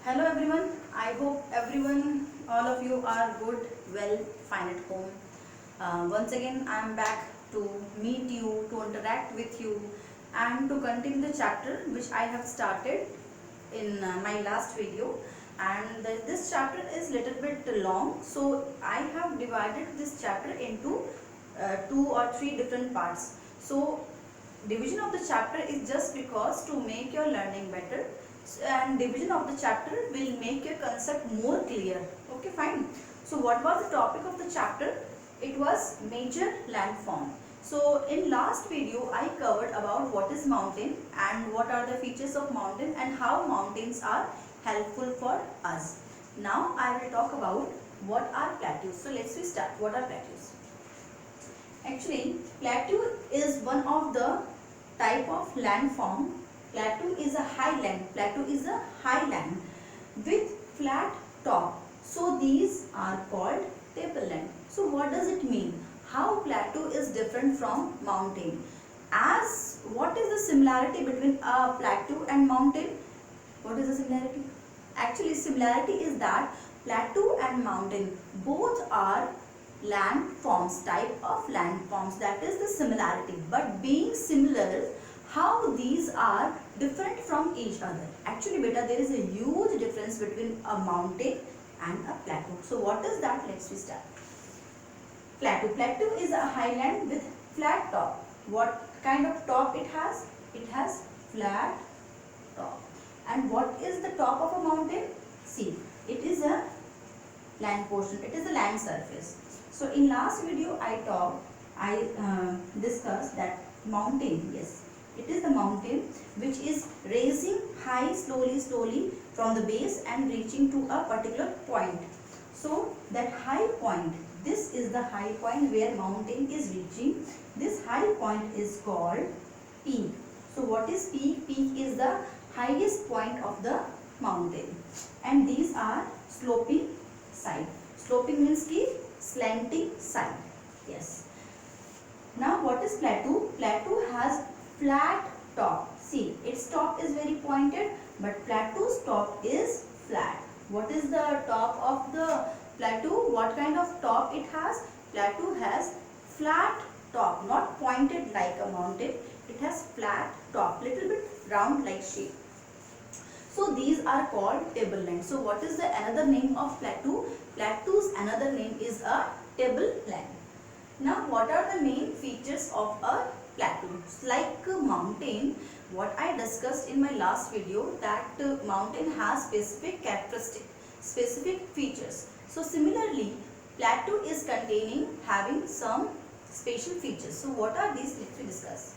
Hello everyone. I hope everyone, all of you are good, well, fine at home. Once again, I am back to meet you, to interact with you, and to continue the chapter which I have started in my last video. And this chapter is little bit long, so I have divided this chapter into two or three different parts. So division of the chapter is just because to make your learning better, and division of the chapter will make your concept more clear. Okay, fine. So what was the topic of the chapter? It was major landform. So in last video I covered about what is mountain and what are the features of mountain and how mountains are helpful for us. Now I will talk about what are plateaus. So let's start. What are plateaus? Actually, plateau is one of the type of landform. Plateau is a highland. Plateau is a highland with flat top. So these are called tableland. So what does it mean? How plateau is different from mountain? As what is the similarity between a plateau and mountain? What is the similarity? Actually, similarity is that plateau and mountain both are landforms, type of landforms. That is the similarity. But being similar, how these are different from each other? Actually, beta, there is a huge difference between a mountain and a plateau. So what is that? Let's start. Plateau. Plateau is a highland with flat top. What kind of top it has? It has flat top. And what is the top of a mountain? See, it is a land portion. It is a land surface. So in last video I discussed that mountain, yes, it is the mountain which is raising high slowly from the base and reaching to a particular point. So that high point, this is the high point where mountain is reaching. This high point is called peak. So what is peak? Peak is the highest point of the mountain, and these are sloping side. Sloping means ki slanting side. Yes. Now what is plateau? Plateau has flat top. See, its top is very pointed, but plateau's top is flat. What is the top of the plateau? What kind of top it has? Plateau has flat top, not pointed like a mountain. It has flat top, little bit round like shape. So these are called tableland. So what is the another name of plateau? Plateau's another name is a tableland. Now what are the main features of a plateau? Like a mountain, what I discussed in my last video, that mountain has specific characteristic, specific features. So similarly, plateau is having some special features. So what are these? Let me discuss.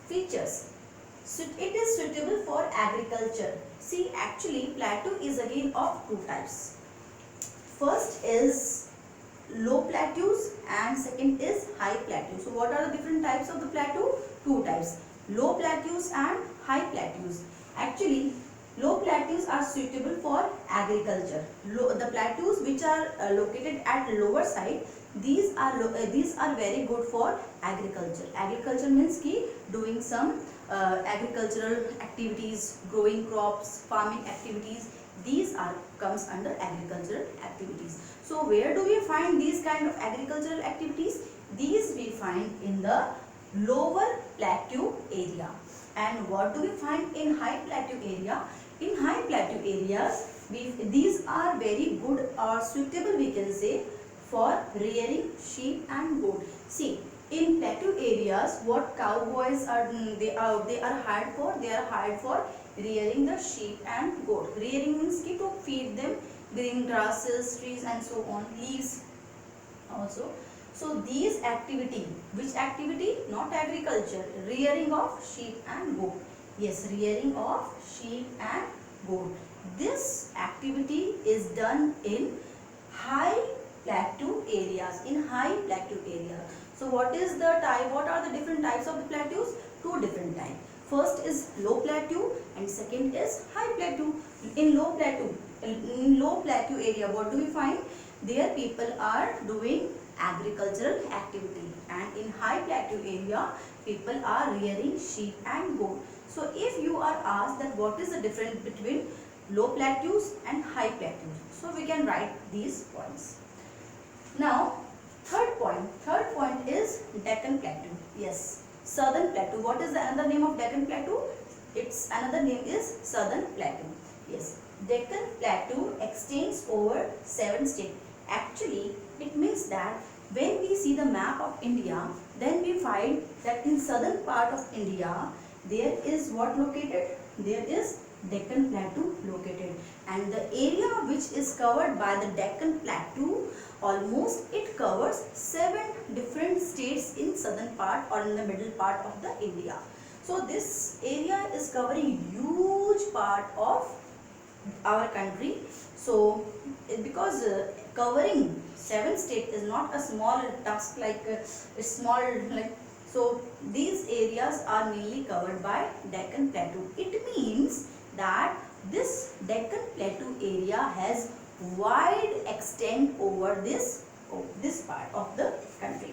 Features. So it is suitable for agriculture. See, actually plateau is again of two types. First is low plateaus and second is high plateaus. So what are the different types of the plateau? Two types, low plateaus and high plateaus. Actually, low plateaus are suitable for agriculture. The plateaus which are located at lower side, these are very good for agriculture. Agriculture means ki doing some agricultural activities, growing crops, farming activities. These comes under agricultural activities. So where do we find these kind of agricultural activities? These we find in the lower plateau area. And what do we find in high plateau area? In high plateau areas, these are very good or suitable, we can say, for rearing sheep and goat. See, in plateau areas, what cowboys they are hired for? They are hired for rearing the sheep and goat. Rearing means to feed them green grasses, trees and so on, leaves also. So these activity, which activity? Not agriculture, rearing of sheep and goat. Yes, rearing of sheep and goat. This activity is done in high plateau areas. In high plateau area. So what is the type? What are the different types of the plateaus? Two different types. First is low plateau and second is high plateau. In low plateau area, what do we find? There people are doing agricultural activity, and in high plateau area people are rearing sheep and goat. So if you are asked that what is the difference between low plateaus and high plateaus. So we can write these points. Now third point is Deccan Plateau. Yes, Southern Plateau. What is the another name of Deccan Plateau? Its another name is Southern Plateau. Yes, Deccan Plateau extends over 7 states. Actually, it means that when we see the map of India, then we find that in southern part of India, there is what located? There is Deccan Plateau located, and the area which is covered by the Deccan Plateau, almost it covers 7 different states in southern part or in the middle part of the India. So this area is covering huge part of our country. So because covering 7 states is not a small task, like a small, like, so these areas are mainly covered by Deccan Plateau. It means that this Deccan Plateau area has wide extent over this part of the country.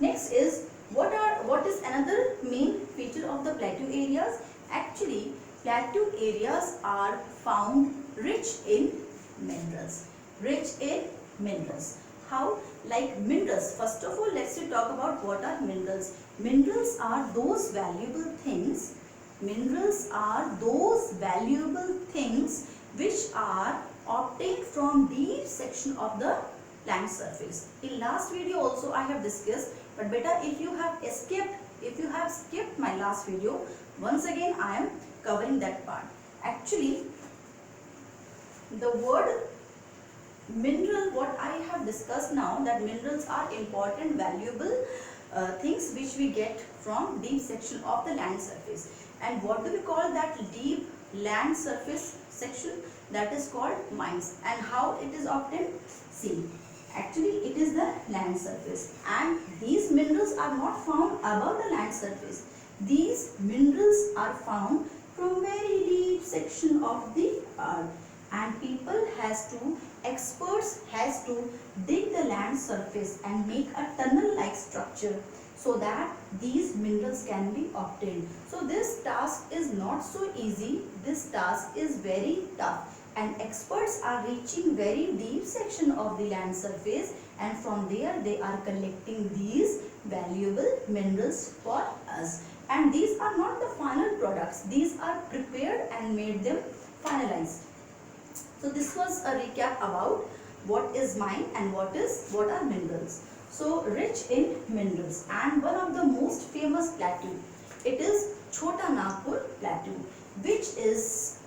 Next is what is another main feature of the plateau areas? Actually, plateau areas are found rich in minerals. Rich in minerals. How? Like minerals. First of all, let's talk about what are minerals. Minerals are those valuable things. Minerals are those valuable things which are obtained from deep section of the land surface. In last video also I have discussed, but beta, if you have skipped my last video, once again I am covering that part. Actually, the word mineral, what I have discussed now, that minerals are important, valuable things which we get from deep section of the land surface. And what do we call that deep land surface section? That is called mines. And how it is obtained? See, actually it is the land surface, and these minerals are not found above the land surface. These minerals are found from very deep section of the earth, and experts has to dig the land surface and make a tunnel like structure so that these minerals can be obtained. So this task is not so easy. This task is very tough, and experts are reaching very deep section of the land surface, and from there they are collecting these valuable minerals for us. And these are not the final products. These are prepared and made them finalized. So this was a recap about what is mine and what are minerals. So rich in minerals, and one of the most famous plateau, it is Chota Nagpur Plateau, which is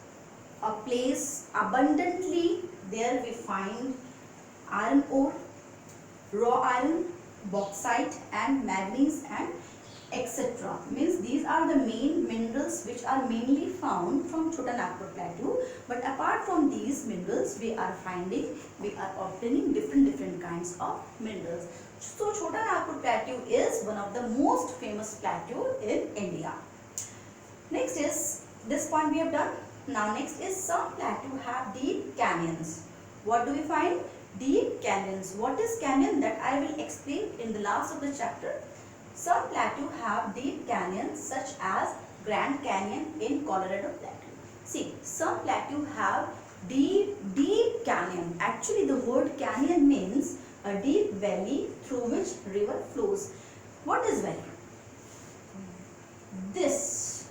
a place abundantly there we find iron ore, raw iron, bauxite and manganese and etc. Means these are the main minerals which are mainly found from Chota Nagpur Plateau. But apart from these minerals, we are obtaining different kinds of minerals. So Chota Nagpur Plateau is one of the most famous plateau in India. Next is, this point we have done. Now next is, some plateau have deep canyons. What do we find? Deep canyons. What is canyon? That I will explain in the last of the chapter. Some plateau have deep canyons such as Grand Canyon in Colorado Plateau. See, some plateau have deep canyon. Actually, the word canyon means a deep valley through which river flows. What is valley? This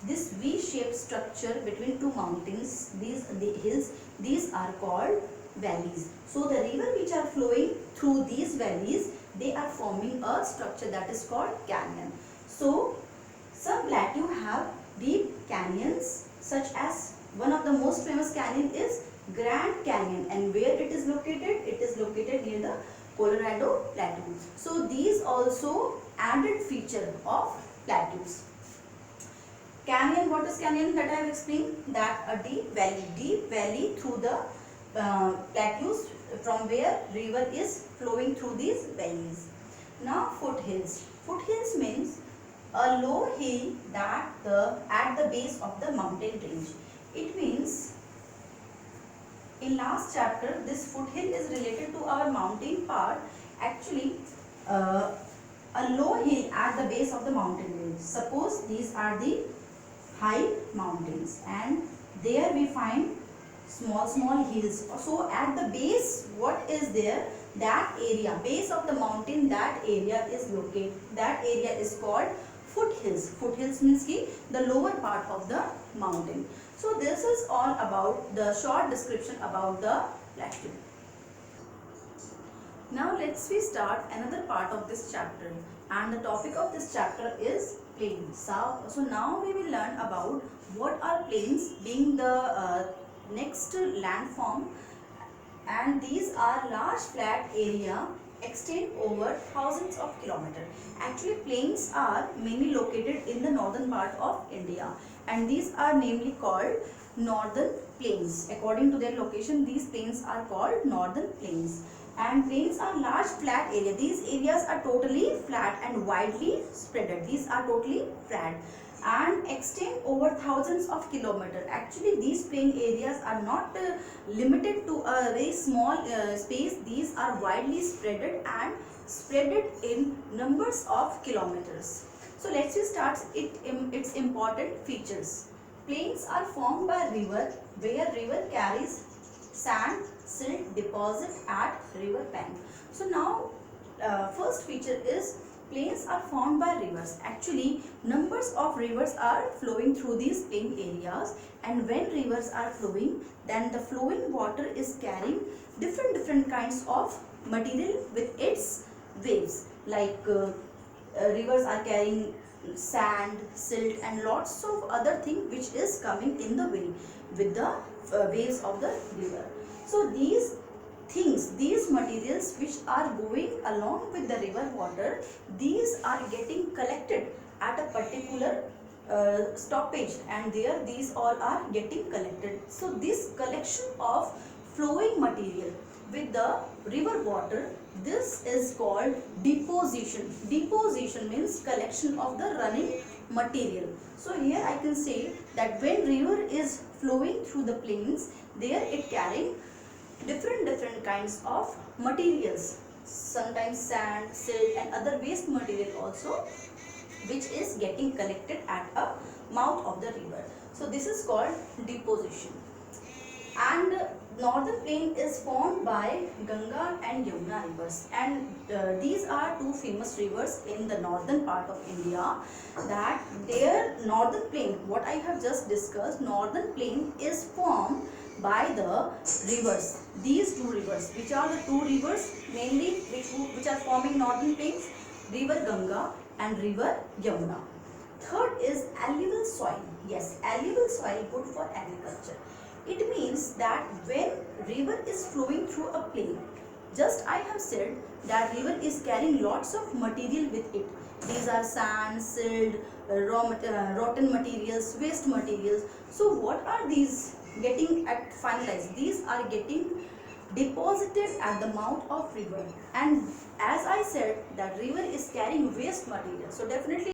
V-shaped structure between two mountains, the hills, these are called valleys. So the river which are flowing through these valleys, they are forming a structure that is called canyon. So some plateau have deep canyons, such as one of the most famous canyon is Grand Canyon, and where it is located? It is located near the Colorado Plateau. So these also added feature of plateaus. Canyon, what is canyon? That I have explained, that a deep valley through the plateaus from where river is flowing through these valleys. Now foothills. Foothills means a low hill that at the base of the mountain range. It means, in last chapter, this foothill is related to our mountain part. Actually, a low hill at the base of the mountain range. Suppose these are the high mountains, and there we find small hills. So at the base, what is there? That area, base of the mountain, that area is located. That area is called foothills. Foothills means ki the lower part of the mountain. So this is all about the short description about the plateau. Now let's we start another part of this chapter, and the topic of this chapter is plains. So now we will learn about what are plains, being the next landform, and these are large flat area extend over thousands of kilometers. Actually plains are mainly located in the northern part of India, and these are namely called northern plains. According to their location, these plains are called northern plains. And plains are large flat area. These areas are totally flat and widely spread. These are totally flat and extend over thousands of kilometers. Actually these plain areas are not limited to a very small space. These are widely spreaded and spreaded in numbers of kilometers. So let's start its important features. Plains are formed by river, where river carries sand, silt deposit at river bank. So now first feature is plains are formed by rivers. Actually numbers of rivers are flowing through these plain areas, and when rivers are flowing, then the flowing water is carrying different kinds of material with its waves, like rivers are carrying sand, silt and lots of other things which is coming in the way with the waves of the river. So these things, these materials which are going along with the river water, these are getting collected at a particular stoppage, and there these all are getting collected. So this collection of flowing material with the river water, this is called deposition. Deposition means collection of the running material. So here I can say that when river is flowing through the plains, there it carrying different kinds of materials, sometimes sand, silt and other waste material also, which is getting collected at a mouth of the river. So this is called deposition. And northern plain is formed by Ganga and Yamuna rivers, and these are two famous rivers in the northern part of India. That their northern plain, what I have just discussed, northern plain is formed by the rivers. These two rivers, which are the two rivers mainly which are forming northern plains, river Ganga and river Yamuna. Third is alluvial soil. Yes, alluvial soil good for agriculture. It means that when river is flowing through a plain, just I have said that river is carrying lots of material with it. These are sand, silt, rotten materials, waste materials. So what are these getting at finalized? These are getting deposited at the mouth of river, and as I said that river is carrying waste material, so definitely